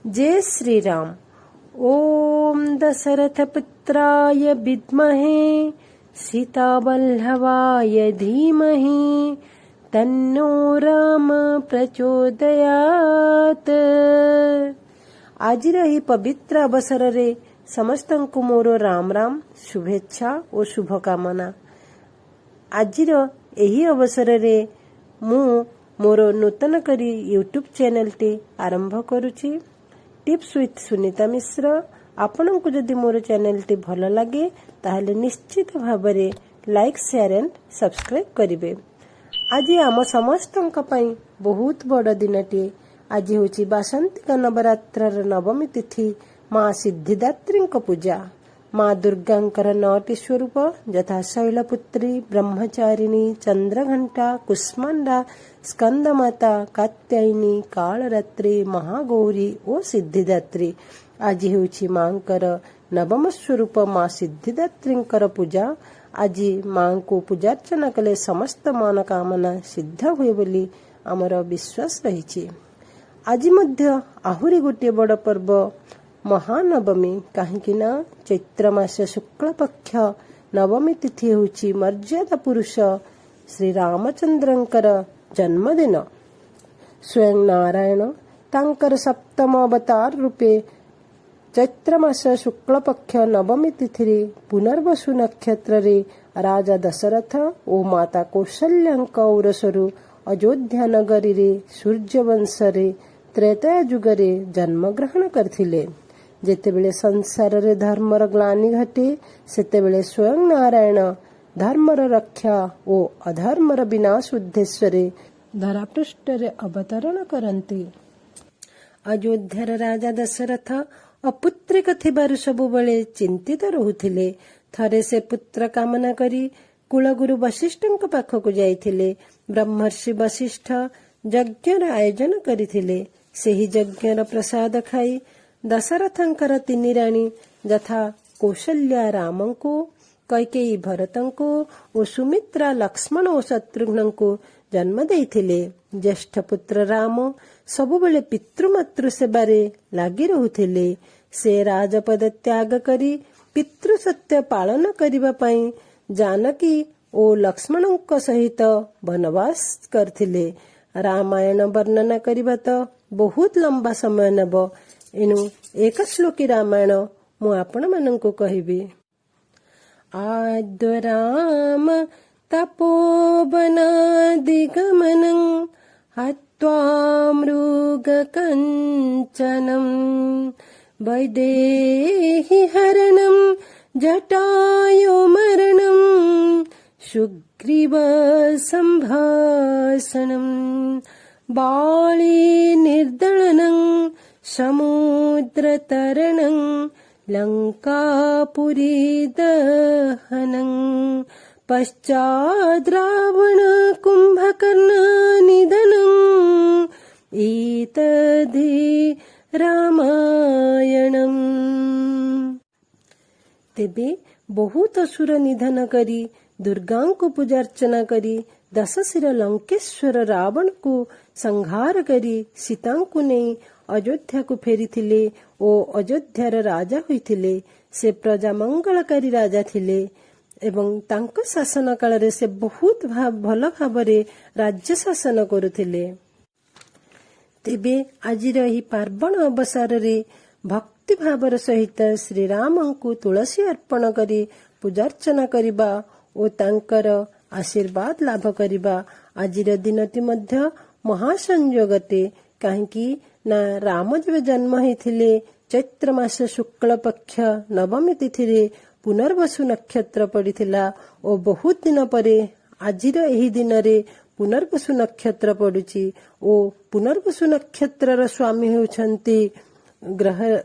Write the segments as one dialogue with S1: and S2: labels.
S1: जय श्री राम। ओम दशरथ पुत्राय विद्महे सीतावल्लभाय धीमहि तन्नो राम प्रचोदयात्। आजिर ही पवित्र अवसर रे समस्तंकु मोर राम राम शुभेच्छा और शुभकामना। आजिर एही अवसर रे मु मोर नूतन करी यूट्यूब चैनल टी आरंभ करुछि टिप्स विथ सुनीता मिश्र। आपनकु जदि मोर चैनल टी भल लगे ताहले निश्चित भाबरे लाइक शेयर एंड सब्सक्राइब करिवे। आज आम समस्तंक पई बहुत बड़ दिनटी। आज होची बासंतिक नवरात्र नवमी तिथि माँ सिद्धिदात्री पूजा। माँ दुर्गांकर 9टी स्वरूप यथा शैलपुत्री, ब्रह्मचारिणी, चंद्रघंटा, कुष्मांडा, स्कंदमाता, कात्यायनी, कालरात्रि, महागौरी और सिद्धिदात्री। आज होची मांकर नवम स्वरूप माँ सिद्धिदात्रींकर पूजा। आज माँ को पूजार्चना कले समस्त मनोकामना सिद्ध हुए बोली आमर विश्वास रही। आज मध्य आहुरी गोटे बड़ पर्व महानवमी। कहीं चैत्र मास शुक्ल पक्ष नवमी तिथि होची मर्यादा पुरुष श्री रामचंद्रंकर जन्मदिन। स्वयं नारायण तांकर सप्तम अवतार रूपे चैत्र मास शुक्ल पक्ष नवमी तिथि पुनर्वसु नक्षत्र रे राजा दशरथ और माता कौशल्यांक औरसरु अयोध्या नगरी रे सूर्यवंश रे त्रेता युगरे जन्म ग्रहण करथिले। जेतेबेले संसार रे धर्मर ग्लानि घटे सेतेबेले स्वयं नारायण धर्मर रक्षा और अधर्मर विनाश उद्देश्य धरापृष्ठ रे अवतरण करंती। अयोध्यार राजा दशरथ अपुत्रिक थिबारु सबुबेले चिंतित रहुथिले। थरे से पुत्र कामना करी कुलगुरु वशिष्ठଙ୍କ पाखକୁ ଯାଇଥିଲେ। ब्रह्मर्षि वशिष्ठ यज्ञर आयोजन କରିଥିଲେ। ସେହି ଯଜ୍ଞର ପ୍ରସାଦ ଖାଇ दशरथंकर 3 राणी यथा कौशल्या रामंको, कैकेयी भरतंको और सुमित्रा लक्ष्मण और शत्रुघ्नंको जन्म देइथिले। ज्येष्ठ पुत्र राम सबुबेले पितृमातृ सेवारे लागि रहुथिले। से राजपद त्याग करी पितृसत्य पालन करिबा पई जानकी और लक्ष्मणंक सहित वनवास करथिले। रामायण वर्णना करिबा तो बहुत लंबा समय नेब। एनु एक श्लोकी रामायण मु आपण मानंको कहिबी। आद्य राम तपोवनादिगमनं हत्वा मृगकञ्चनं वैदेही हरणं जटायुमरणं सुग्रीव सम्भाषणं बाली निर्दलनं समुद्रतरणं लंकापुरी दहनं पश्चाद् रावण कुंभकर्ण निधनं एतद्धि रामायणम्। तेबे बहुत असुर निधन करी दुर्गांको पूजार्चना करी दशशिर लंकेश्वर रावण को संहार करी सीतांको नहीं अयोध्या को फेरीथिले ओ अयोध्यार राजा होइथिले। से प्रजा मंगलकारी राजा थिले एवं तांको शासन काल रे से बहुत भल भाबरे राज्य शासन करुथिले। तेबे आजिर ही पार्वण अवसर रे भक्ति भावर सहित श्री रामंको तुलसी अर्पण करी पूजार्चना करिबा ओ तांकर आशीर्वाद लाभ करिबा आजिर दिनटी मध्य महासंयोगते। काहेकि ना राम जब जन्म होइथिले चैत्र मास शुक्ल पक्ष नवमी तिथि रे पुनर्वसु नक्षत्र पड़िथिला और बहुत दिन परे आजिर एही दिन रे पुनर्वसु नक्षत्र पड़ुची। ओ पुनर्वसु नक्षत्रर स्वामी होउछंती ग्रह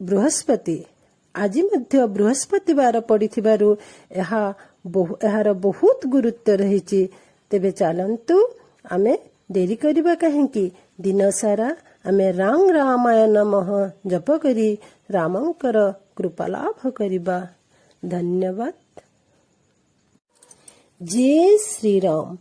S1: बृहस्पति। आज मध्य बृहस्पतिवार पड़िथिबारु एहार बहुत गुरुत्व रहिछि। तेबे चलंतु आमे देरी करिबा काहेकि दिन सारा आमे राम रामाय नमः जप करी रामंकर कृपा लाभ करिबा। धन्यवाद। जय श्री राम।